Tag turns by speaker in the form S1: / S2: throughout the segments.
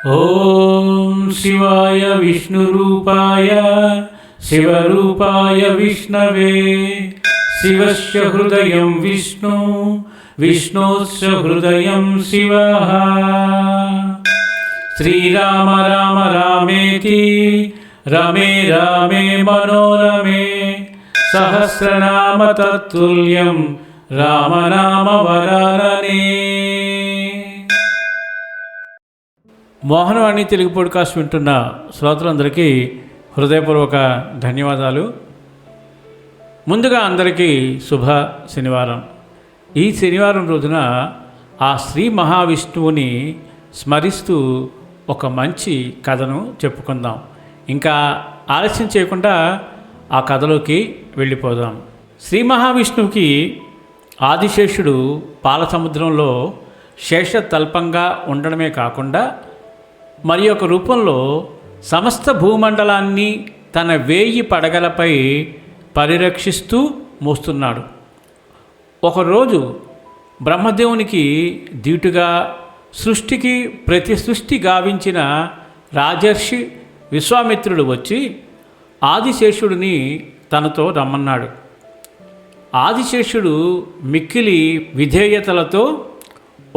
S1: ఓం శివాయ విష్ణురూపాయ శివరూపాయ విష్ణవే శివస్య హృదయం విష్ణు విష్ణోస్య హృదయం శివః. శ్రీరామ రామ రామేతి రమే రామే మనోరమే సహస్రనామ తత్తుల్యం రామనామ వరాననే. మోహనవాణి తెలుగు పాడ్కాస్ట్ వింటున్న శ్రోతలందరికీ హృదయపూర్వక ధన్యవాదాలు. ముందుగా అందరికీ శుభ శనివారం. ఈ శనివారం రోజున ఆ శ్రీ మహావిష్ణువుని స్మరిస్తూ ఒక మంచి కథను చెప్పుకుందాం. ఇంకా ఆలస్యం చేయకుండా ఆ కథలోకి వెళ్ళిపోదాం. శ్రీ మహావిష్ణువుకి ఆదిశేషుడు పాలసముద్రంలో శేషతల్పంగా ఉండడమే కాకుండా మరి ఒక రూపంలో సమస్త భూమండలాన్ని తన 1000 పడగలపై పరిరక్షిస్తూ మోస్తున్నాడు. ఒకరోజు బ్రహ్మదేవునికి దీటుగా సృష్టికి ప్రతి సృష్టి గావించిన రాజర్షి విశ్వామిత్రుడు వచ్చి ఆదిశేషుడిని తనతో రమ్మన్నాడు. ఆదిశేషుడు మిక్కిలి విధేయతలతో,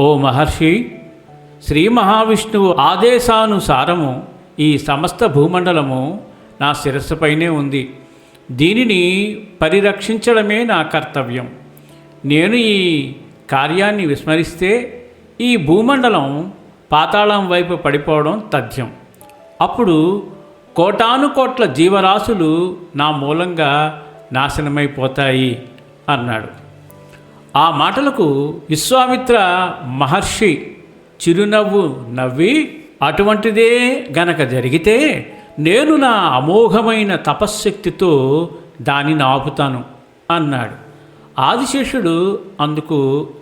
S1: ఓ మహర్షి, శ్రీ మహావిష్ణువు ఆదేశానుసారము ఈ సమస్త భూమండలము నా శిరస్సుపైనే ఉంది. దీనిని పరిరక్షించడమే నా కర్తవ్యం. నేను ఈ కార్యాన్ని విస్మరిస్తే ఈ భూమండలం పాతాళం వైపు పడిపోవడం తథ్యం. అప్పుడు కోటానుకోట్ల జీవరాశులు నా మూలంగా నాశనమైపోతాయి అన్నాడు. ఆ మాటలకు విశ్వామిత్ర మహర్షి చిరునవ్వు నవ్వి, అటువంటిదే గనక జరిగితే నేను నా అమోఘమైన తపశ్శక్తితో దానిని ఆపుతాను అన్నాడు. ఆదిశేషుడు అందుకు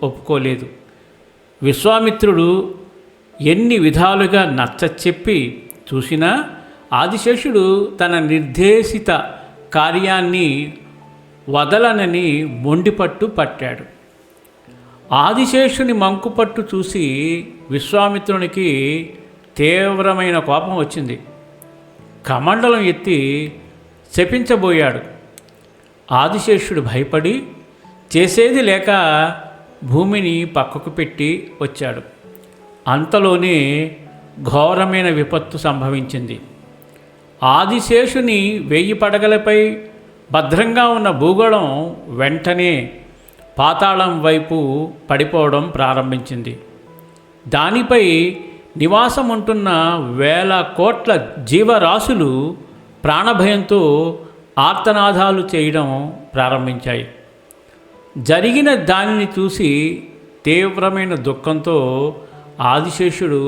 S1: ఒప్పుకోలేదు. విశ్వామిత్రుడు ఎన్ని విధాలుగా నచ్చచెప్పి చూసినా ఆదిశేషుడు తన నిర్దేశిత కార్యాన్ని వదలనని మొండిపట్టు పట్టాడు. ఆదిశేషుని మంకుపట్టు చూసి విశ్వామిత్రునికి తీవ్రమైన కోపం వచ్చింది. కమండలం ఎత్తి శపించబోయాడు. ఆదిశేషుడు భయపడి చేసేది లేక భూమిని పక్కకు పెట్టి వచ్చాడు. అంతలోనే ఘోరమైన విపత్తు సంభవించింది. ఆదిశేషుని 1000 పడగలపై భద్రంగా ఉన్న భూగోళం వెంటనే పాతాళం వైపు పడిపోవడం ప్రారంభించింది. దానిపై నివాసం ఉంటున్న 1000 కోట్ల జీవరాశులు ప్రాణభయంతో ఆర్తనాదాలు చేయడం ప్రారంభించాయి. జరిగిన దానిని చూసి తీవ్రమైన దుఃఖంతో ఆదిశేషుడు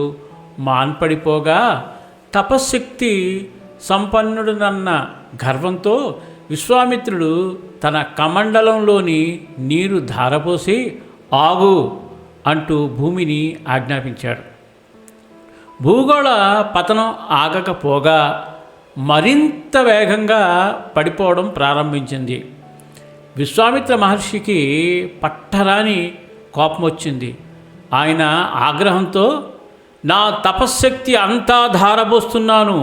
S1: మాన్పడిపోగా, తపశ్శక్తి సంపన్నుడునన్న గర్వంతో విశ్వామిత్రుడు తన కమండలంలోని నీరు ధారపోసి ఆగు అంటూ భూమిని ఆజ్ఞాపించాడు. భూగోళ పతనం ఆగకపోగా మరింత వేగంగా పడిపోవడం ప్రారంభించింది. విశ్వామిత్ర మహర్షికి పట్టరాని కోపం వచ్చింది. ఆయన ఆగ్రహంతో, నా తపశ్శక్తి అంతా ధారపోస్తున్నాను,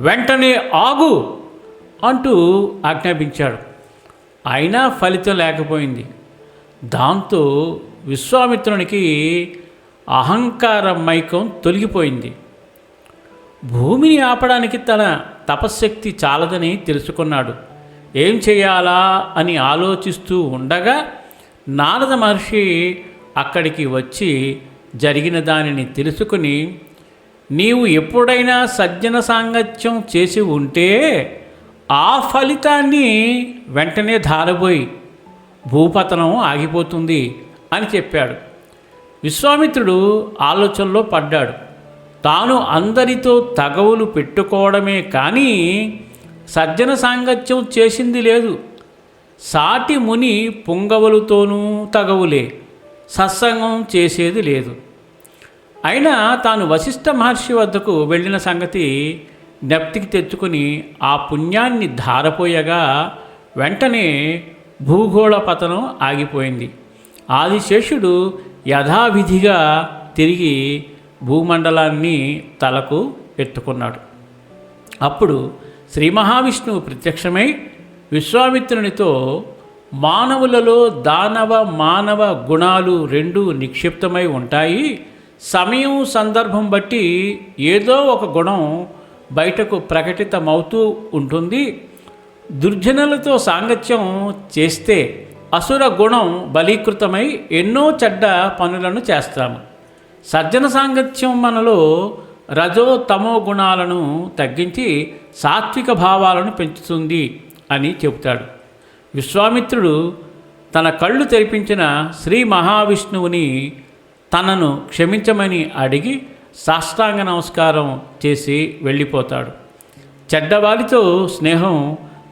S1: వెంటనే ఆగు అంటూ ఆజ్ఞాపించాడు. అయినా ఫలితం లేకపోయింది. దాంతో విశ్వామిత్రునికి అహంకార మైకం తొలగిపోయింది. భూమిని ఆపడానికి తన తపశ్శక్తి చాలదని తెలుసుకున్నాడు. ఏం చేయాలా అని ఆలోచిస్తూ ఉండగా నారద మహర్షి అక్కడికి వచ్చి జరిగిన దానిని తెలుసుకుని, నీవు ఎప్పుడైనా సజ్జన సాంగత్యం చేసి ఉంటే ఆ ఫలితాన్ని వెంటనే ధారపోయి భూపతనం ఆగిపోతుంది అని చెప్పాడు. విశ్వామిత్రుడు ఆలోచనలో పడ్డాడు. తాను అందరితో తగవులు పెట్టుకోవడమే కానీ సజ్జన సాంగత్యం చేసింది లేదు. సాటి ముని పుంగవులతోనూ తగవులే, సత్సంగం చేసేది లేదు. అయినా తాను వశిష్ఠ మహర్షి వద్దకు వెళ్ళిన సంగతి జ్ఞప్తికి తెచ్చుకొని ఆ పుణ్యాన్ని ధారపోయగా వెంటనే భూగోళ పతనం ఆగిపోయింది. ఆదిశేషుడు యథావిధిగా తిరిగి భూమండలాన్ని తలకు ఎత్తుకున్నాడు. అప్పుడు శ్రీ మహావిష్ణువు ప్రత్యక్షమై విశ్వామిత్రునితో, మానవులలో దానవ మానవ గుణాలు రెండూ నిక్షిప్తమై ఉంటాయి. సమయం సందర్భం బట్టి ఏదో ఒక గుణం బయటకు ప్రకటితమవుతూ ఉంటుంది. దుర్జనులతో సాంగత్యం చేస్తే అసుర గుణం బలీకృతమై ఎన్నో చెడ్డ పనులను చేస్తాము. సజ్జన సాంగత్యం మనలో రజో తమో గుణాలను తగ్గించి సాత్విక భావాలను పెంచుతుంది అని చెబుతాడు. విశ్వామిత్రుడు తన కళ్ళు తెరిపించిన శ్రీ మహావిష్ణువుని తనను క్షమించమని అడిగి సాష్టాంగ నమస్కారం చేసి వెళ్ళిపోతాడు. చెడ్డవారితో స్నేహం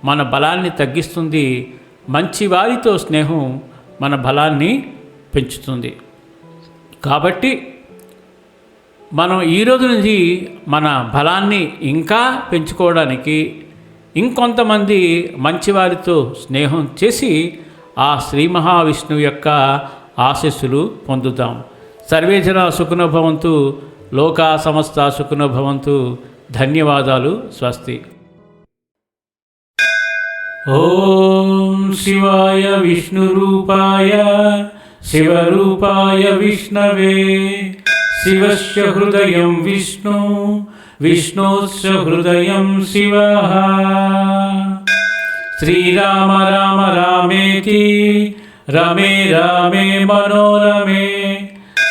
S1: మన బలాన్ని తగ్గిస్తుంది, మంచివారితో స్నేహం మన బలాన్ని పెంచుతుంది. కాబట్టి మనం ఈరోజు నుంచి మన బలాన్ని ఇంకా పెంచుకోవడానికి ఇంకొంతమంది మంచివారితో స్నేహం చేసి ఆ శ్రీ మహావిష్ణువు యొక్క ఆశీస్సులు పొందుతాం. సర్వే జనా సుఖినో భవంతు, లోకా సమస్త సుఖినో భవంతు. ధన్యవాదాలు. స్వస్తి. ఓం శివాయ విష్ణురూపాయ శివరూపాయ విష్ణవే. శివస్య హృదయం విష్ణు, విష్ణోస్య హృదయం శివః. శ్రీరామ రామ రామేతి రమే రామే మనోరమే.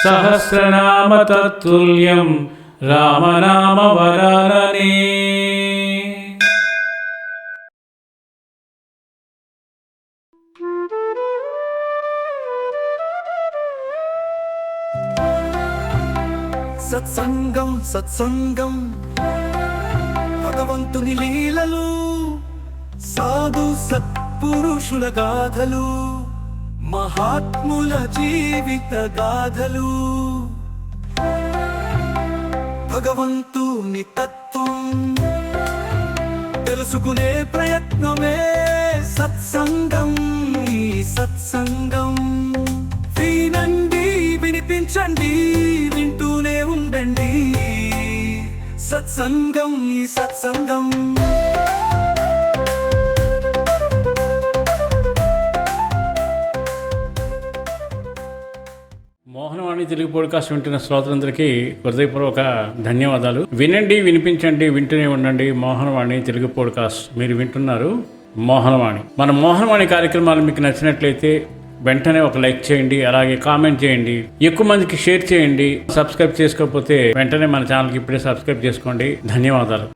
S1: సహస్రనామ తత్తుల్యం రామనామ వరాననే.
S2: సత్సంగం సత్సంగం భగవంతుని లీలలు, సాధు సత్పురుషుల గాథలు, మహాత్ముల జీవిత గాథలు. భగవంతుని తత్వం తెలుసుకునే ప్రయత్నమే సత్సంగం. ఈ సత్సంగం వినండి, వినిపించండి, వింటూనే ఉండండి. సత్సంగం, ఈ సత్సంగం.
S1: మోహనవాణి తెలుగు పాడ్కాస్ట్ వింటున్న శ్రోతలందరికీ హృదయపూర్వక ధన్యవాదాలు. వినండి, వినిపించండి, వింటూనే ఉండండి. మోహనవాణి తెలుగు పాడ్కాస్ట్ మీరు వింటున్నారు. మోహనవాణి. మన మోహనవాణి కార్యక్రమాలు మీకు నచ్చినట్లయితే వెంటనే ఒక లైక్ చేయండి, అలాగే కామెంట్ చేయండి, ఎక్కువ మందికి షేర్ చేయండి. సబ్స్క్రైబ్ చేసుకోకపోతే వెంటనే మన ఛానల్కి ఇప్పుడే సబ్స్క్రైబ్ చేసుకోండి. ధన్యవాదాలు.